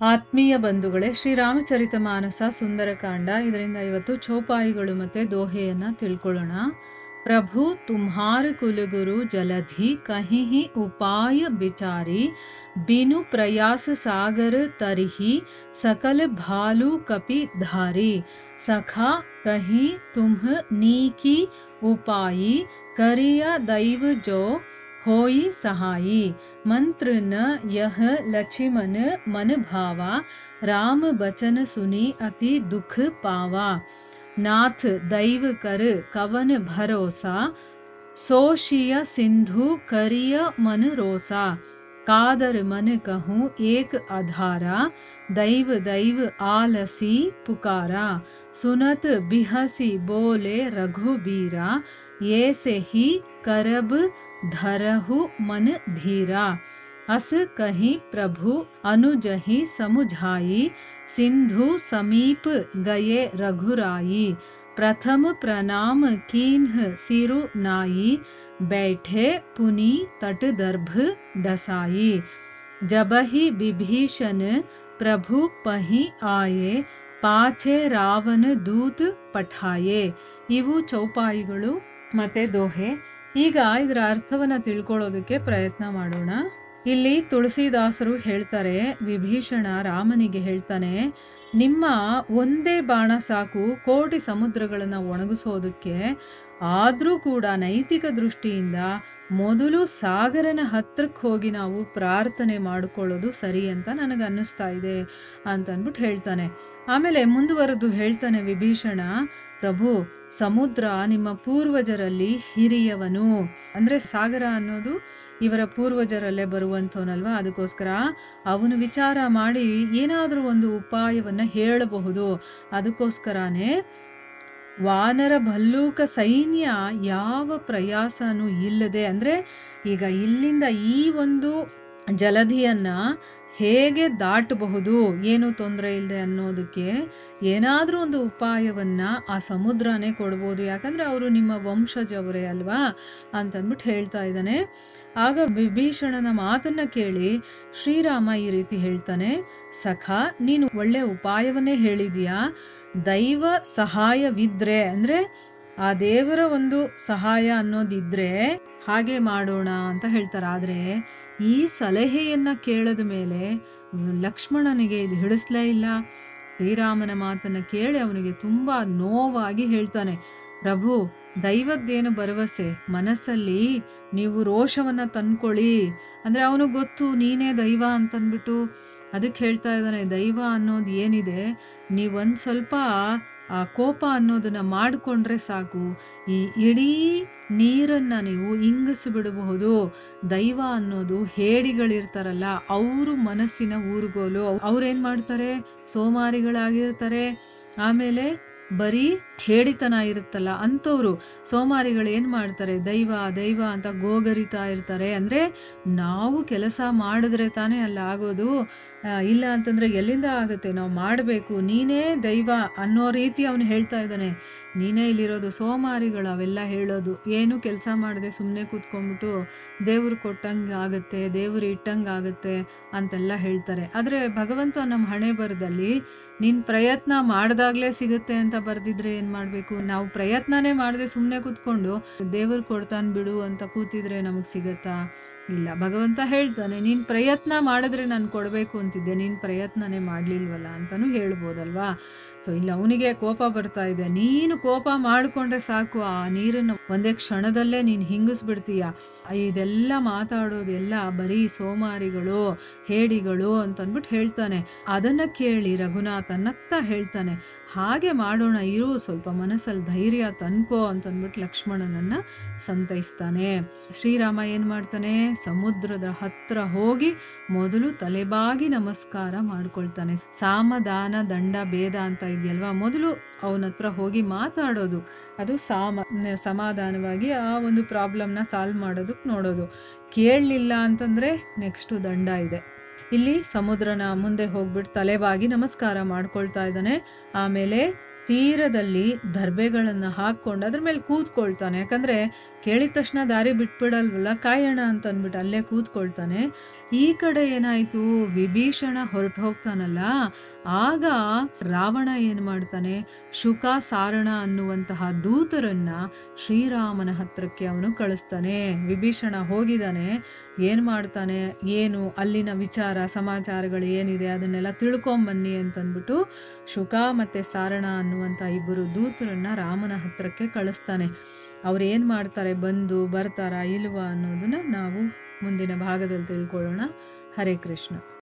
ಆತ್ಮೀಯ ಬಂಧುಗಳೇ, ಶ್ರೀರಾಮಚರಿತಮಾನಸ ಸುಂದರಕಾಂಡ ಇದರಿಂದ ಇವತ್ತು ಚೌಪಾಯಿಗಳು ಮತ್ತು ದೋಹೆಯನ್ನು ತಿಳ್ಕೊಳ್ಳೋಣ. ಪ್ರಭು ತುಮ್ಹಾರ ಕುಲಗುರು ಜಲಧಿ ಕಹಿ ಉಪಾಯ ಬಿಚಾರಿ ಬಿನು ಪ್ರಯಾಸ ಸಾಗರ ತರಿಹಿ ಸಕಲ ಭಾಲು ಕಪಿ ಧಾರಿ ಸಖಾ ಕಹಿ तुम्ह नीकी उपाई करिया दैव जो होई सहाई मंत्र न यह लक्ष्मण मन भावा राम बचन सुनी अति दुख पावा नाथ दैव कर कवन भरोसा सोशिय सिंधु करिय मन रोसा कादर मन कहूँ एक आधारा दैव दैव आलसी पुकारा सुनत बिहसी बोले रघुबीरा ये से ही करब धरहु मन धीरा अस कही प्रभु अनुजहि समुझाई सिंधु समीप गए रघुराई प्रथम प्रणाम कीन्ह सिरु नाई बैठे पुनि तट दर्भ डसाई जबहि विभीषण प्रभु पहि आये ಪಾಚೆ ರಾವಣ ದೂತ್ ಪಠಾಯೆ. ಇವು ಚೌಪಾಯಿಗಳು ಮತ್ತೆ ದೋಹೆ. ಈಗ ಇದರ ಅರ್ಥವನ್ನು ತಿಳ್ಕೊಳ್ಳೋದಕ್ಕೆ ಪ್ರಯತ್ನ ಮಾಡೋಣ. ಇಲ್ಲಿ ತುಳಸಿದಾಸರು ಹೇಳ್ತಾರೆ, ವಿಭೀಷಣ ರಾಮನಿಗೆ ಹೇಳ್ತಾನೆ, ನಿಮ್ಮ ಒಂದೇ ಬಾಣ ಸಾಕು ಕೋಟಿ ಸಮುದ್ರಗಳನ್ನು ಒಣಗಿಸೋದಕ್ಕೆ. ಆದರೂ ಕೂಡ ನೈತಿಕ ದೃಷ್ಟಿಯಿಂದ ಮೊದಲು ಸಾಗರನ ಹತ್ರಕ್ಕೆ ಹೋಗಿ ನಾವು ಪ್ರಾರ್ಥನೆ ಮಾಡಿಕೊಳ್ಳೋದು ಸರಿ ಅಂತ ನನಗೆ ಅನ್ನಿಸ್ತಾ ಇದೆ ಅಂತ ಅಂದ್ಬಿಟ್ಟು ಹೇಳ್ತಾನೆ. ಆಮೇಲೆ ಮುಂದುವರೆದು ಹೇಳ್ತಾನೆ ವಿಭೀಷಣ, ಪ್ರಭು ಸಮುದ್ರ ನಿಮ್ಮ ಪೂರ್ವಜರಲ್ಲಿ ಹಿರಿಯವನು, ಅಂದರೆ ಸಾಗರ ಅನ್ನೋದು ಇವರ ಪೂರ್ವಜರಲ್ಲೇ ಬರುವಂಥವನಲ್ವ, ಅದಕ್ಕೋಸ್ಕರ ಅವನು ವಿಚಾರ ಮಾಡಿ ಏನಾದರೂ ಒಂದು ಉಪಾಯವನ್ನು ಹೇಳಬಹುದು. ಅದಕ್ಕೋಸ್ಕರನೇ ವಾನರ ಭಲ್ಲೂಕ ಸೈನ್ಯ ಯಾವ ಪ್ರಯಾಸನೂ ಇಲ್ಲದೆ, ಅಂದರೆ ಈಗ ಇಲ್ಲಿಂದ ಈ ಒಂದು ಜಲಧಿಯನ್ನು ಹೇಗೆ ದಾಟಬಹುದು ಏನು ತೊಂದರೆ ಇಲ್ಲದೆ ಅನ್ನೋದಕ್ಕೆ ಏನಾದರೂ ಒಂದು ಉಪಾಯವನ್ನು ಆ ಸಮುದ್ರನೇ ಕೊಡ್ಬೋದು. ಯಾಕಂದರೆ ಅವರು ನಿಮ್ಮ ವಂಶಜವರೇ ಅಲ್ವಾ ಅಂತಂದ್ಬಿಟ್ಟು ಹೇಳ್ತಾ ಇದ್ದಾನೆ. ಆಗ ವಿಭೀಷಣನ ಮಾತನ್ನು ಕೇಳಿ ಶ್ರೀರಾಮ ಈ ರೀತಿ ಹೇಳ್ತಾನೆ, ಸಖಾ ನೀನು ಒಳ್ಳೆ ಉಪಾಯವನ್ನೇ ಹೇಳಿದೀಯಾ. ದೈವ ಸಹಾಯವಿದ್ರೆ, ಅಂದರೆ ಆ ದೇವರ ಒಂದು ಸಹಾಯ ಅನ್ನೋದಿದ್ರೆ ಹಾಗೆ ಮಾಡೋಣ ಅಂತ ಹೇಳ್ತಾರೆ. ಆದರೆ ಈ ಸಲಹೆಯನ್ನು ಕೇಳಿದ ಮೇಲೆ ಲಕ್ಷ್ಮಣನಿಗೆ ಇದು ಹಿಡಿಸ್ಲೇ ಇಲ್ಲ. ಶ್ರೀರಾಮನ ಮಾತನ್ನು ಕೇಳಿ ಅವನಿಗೆ ತುಂಬ ನೋವಾಗಿ ಹೇಳ್ತಾನೆ, ಪ್ರಭು ದೈವದ್ದೇನು ಭರವಸೆ, ಮನಸ್ಸಲ್ಲಿ ನೀವು ರೋಷವನ್ನು ತಂದ್ಕೊಳ್ಳಿ. ಅಂದರೆ ಅವನಿಗೆ ಗೊತ್ತು ನೀನೇ ದೈವ ಅಂತಂದ್ಬಿಟ್ಟು. ಅದಕ್ಕೆ ಹೇಳ್ತಾ ಇದ್ದಾನೆ, ದೈವ ಅನ್ನೋದು ಏನಿದೆ, ನೀವೊಂದು ಸ್ವಲ್ಪ ಆ ಕೋಪ ಅನ್ನೋದನ್ನು ಮಾಡಿಕೊಂಡ್ರೆ ಸಾಕು, ಈ ಇಡೀ ನೀರನ್ನು ನೀವು ಇಂಗಿಸಿಬಿಡಬಹುದು. ದೈವ ಅನ್ನೋದು ಹೇಡಿಗಳಿರ್ತಾರಲ್ಲ, ಅವರು ಮನಸ್ಸಿನ ಊರುಗೋಲು. ಅವ್ರೇನು ಮಾಡ್ತಾರೆ, ಸೋಮಾರಿಗಳಾಗಿರ್ತಾರೆ. ಆಮೇಲೆ ಬರೀ ಹೇಡಿತನ ಇರುತ್ತಲ್ಲ ಅಂಥವ್ರು ಸೋಮಾರಿಗಳು ಏನು ಮಾಡ್ತಾರೆ, ದೈವ ದೈವ ಅಂತ ಗೋಗರಿತಾ ಇರ್ತಾರೆ. ಅಂದರೆ ನಾವು ಕೆಲಸ ಮಾಡಿದ್ರೆ ತಾನೇ ಅಲ್ಲ ಆಗೋದು, ಇಲ್ಲ ಅಂತಂದರೆ ಎಲ್ಲಿಂದ ಆಗುತ್ತೆ, ನಾವು ಮಾಡಬೇಕು, ನೀನೇ ದೈವ ಅನ್ನೋ ರೀತಿ ಅವನು ಹೇಳ್ತಾ ಇದ್ದಾನೆ. ನೀನೇ ಇಲ್ಲಿರೋದು, ಸೋಮಾರಿಗಳು ಅವೆಲ್ಲ ಹೇಳೋದು. ಏನು ಕೆಲಸ ಮಾಡದೆ ಸುಮ್ಮನೆ ಕೂತ್ಕೊಂಡ್ಬಿಟ್ಟು ದೇವ್ರು ಕೊಟ್ಟಂಗೆ ಆಗುತ್ತೆ, ದೇವ್ರು ಇಟ್ಟಂಗೆ ಆಗುತ್ತೆ ಅಂತೆಲ್ಲ ಹೇಳ್ತಾರೆ. ಆದರೆ ಭಗವಂತ ನಮ್ಮ ಹಣೆ ಬರದಲ್ಲಿ ನೀನು ಪ್ರಯತ್ನ ಮಾಡಿದಾಗಲೇ ಸಿಗುತ್ತೆ ಅಂತ ಬರೆದಿದ್ರೆ ಏನು ಮಾಡಬೇಕು? ನಾವು ಪ್ರಯತ್ನನೇ ಮಾಡದೆ ಸುಮ್ಮನೆ ಕೂತ್ಕೊಂಡು ದೇವ್ರು ಕೊಡ್ತಾನೆ ಬಿಡು ಅಂತ ಕೂತಿದ್ರೆ ನಮಗೆ ಸಿಗತ್ತಾ? ಇಲ್ಲ. ಭಗವಂತ ಹೇಳ್ತಾನೆ, ನೀನು ಪ್ರಯತ್ನ ಮಾಡಿದ್ರೆ ನಾನು ಕೊಡಬೇಕು ಅಂತಿದ್ದೆ, ನೀನು ಪ್ರಯತ್ನನೇ ಮಾಡಲಿಲ್ವಲ್ಲ ಅಂತಲೂ ಹೇಳ್ಬೋದಲ್ವಾ. ಸೊ ಇಲ್ಲ, ಅವನಿಗೆ ಕೋಪ ಬರ್ತಾ ಇದೆ. ನೀನು ಕೋಪ ಮಾಡಿಕೊಂಡ್ರೆ ಸಾಕು, ಆ ನೀರನ್ನು ಒಂದೇ ಕ್ಷಣದಲ್ಲೇ ನೀನು ಹಿಂಗಿಸ್ಬಿಡ್ತೀಯ. ಇದೆಲ್ಲ ಮಾತಾಡೋದೆಲ್ಲ ಬರೀ ಸೋಮಾರಿಗಳು ಹೇಡಿಗಳು ಅಂತಂದ್ಬಿಟ್ಟು ಹೇಳ್ತಾನೆ. ಅದನ್ನು ಕೇಳಿ ರಘುನಾಥ ನಗ್ತಾ ಹೇಳ್ತಾನೆ, ಹಾಗೆ ಮಾಡೋಣ ಇರು, ಸ್ವಲ್ಪ ಮನಸ್ಸಲ್ಲಿ ಧೈರ್ಯ ತನ್ಕೋ ಅಂತಂದ್ಬಿಟ್ಟು ಲಕ್ಷ್ಮಣನನ್ನು ಸಂತೈಸ್ತಾನೆ. ಶ್ರೀರಾಮ ಏನು ಮಾಡ್ತಾನೆ, ಸಮುದ್ರದ ಹತ್ರ ಹೋಗಿ ಮೊದಲು ತಲೆಬಾಗಿ ನಮಸ್ಕಾರ ಮಾಡ್ಕೊಳ್ತಾನೆ. ಸಾಮದಾನ ದಂಡ ಭೇದ ಅಂತ ಇದೆಯಲ್ವಾ, ಮೊದಲು ಅವನ ಹತ್ರ ಹೋಗಿ ಮಾತಾಡೋದು, ಅದು ಸಮಾಧಾನವಾಗಿ ಆ ಒಂದು ಪ್ರಾಬ್ಲಮ್ನ ಸಾಲ್ವ್ ಮಾಡೋದಕ್ಕೆ ನೋಡೋದು. ಕೇಳಲಿಲ್ಲ ಅಂತಂದರೆ ನೆಕ್ಸ್ಟು ದಂಡ ಇದೆ. ಇಲ್ಲಿ ಸಮುದ್ರನ ಮುಂದೆ ಹೋಗ್ಬಿಟ್ಟು ತಲೆಬಾಗಿ ನಮಸ್ಕಾರ ಮಾಡ್ಕೊಳ್ತಾ ಇದ್ದಾನೆ. ಆಮೇಲೆ ತೀರದಲ್ಲಿ ದರ್ಬೆಗಳನ್ನು ಹಾಕ್ಕೊಂಡು ಅದ್ರ ಮೇಲೆ ಕೂತ್ಕೊಳ್ತಾನೆ. ಯಾಕಂದರೆ ಕೇಳಿದ ತಕ್ಷಣ ದಾರಿ ಬಿಟ್ಬಿಡಲ್ವಲ್ಲ, ಕಾಯೋಣ ಅಂತ ಅಂದ್ಬಿಟ್ಟು ಅಲ್ಲೇ ಕೂತ್ಕೊಳ್ತಾನೆ. ಈ ಕಡೆ ಏನಾಯ್ತು, ವಿಭೀಷಣ ಹೊರಟು ಹೋಗ್ತಾನಲ್ಲ, ಆಗ ರಾವಣ ಏನ್ ಮಾಡ್ತಾನೆ, ಶುಕ ಸಾರಣ ಅನ್ನುವಂತಹ ದೂತರನ್ನ ಶ್ರೀರಾಮನ ಹತ್ರಕ್ಕೆ ಅವನು ಕಳಿಸ್ತಾನೆ. ವಿಭೀಷಣ ಹೋಗಿದ್ದಾನೆ, ಏನ್ ಮಾಡ್ತಾನೆ, ಏನು ಅಲ್ಲಿನ ವಿಚಾರ ಸಮಾಚಾರಗಳು ಏನಿದೆ ಅದನ್ನೆಲ್ಲ ತಿಳ್ಕೊಂಬನ್ನಿ ಅಂತಂದ್ಬಿಟ್ಟು ಶುಕ ಮತ್ತೆ ಸಾರಣ ಅನ್ನುವಂಥ ಇಬ್ಬರು ದೂತರನ್ನ ರಾಮನ ಹತ್ರಕ್ಕೆ ಕಳಿಸ್ತಾನೆ. ಅವ್ರು ಏನು ಮಾಡ್ತಾರೆ, ಬಂದು ಬರ್ತಾರಾ ಇಲ್ವಾ ಅನ್ನೋದನ್ನ ನಾವು ಮುಂದಿನ ಭಾಗದಲ್ಲಿ ತಿಳ್ಕೊಳ್ಳೋಣ. ಹರೇ ಕೃಷ್ಣ.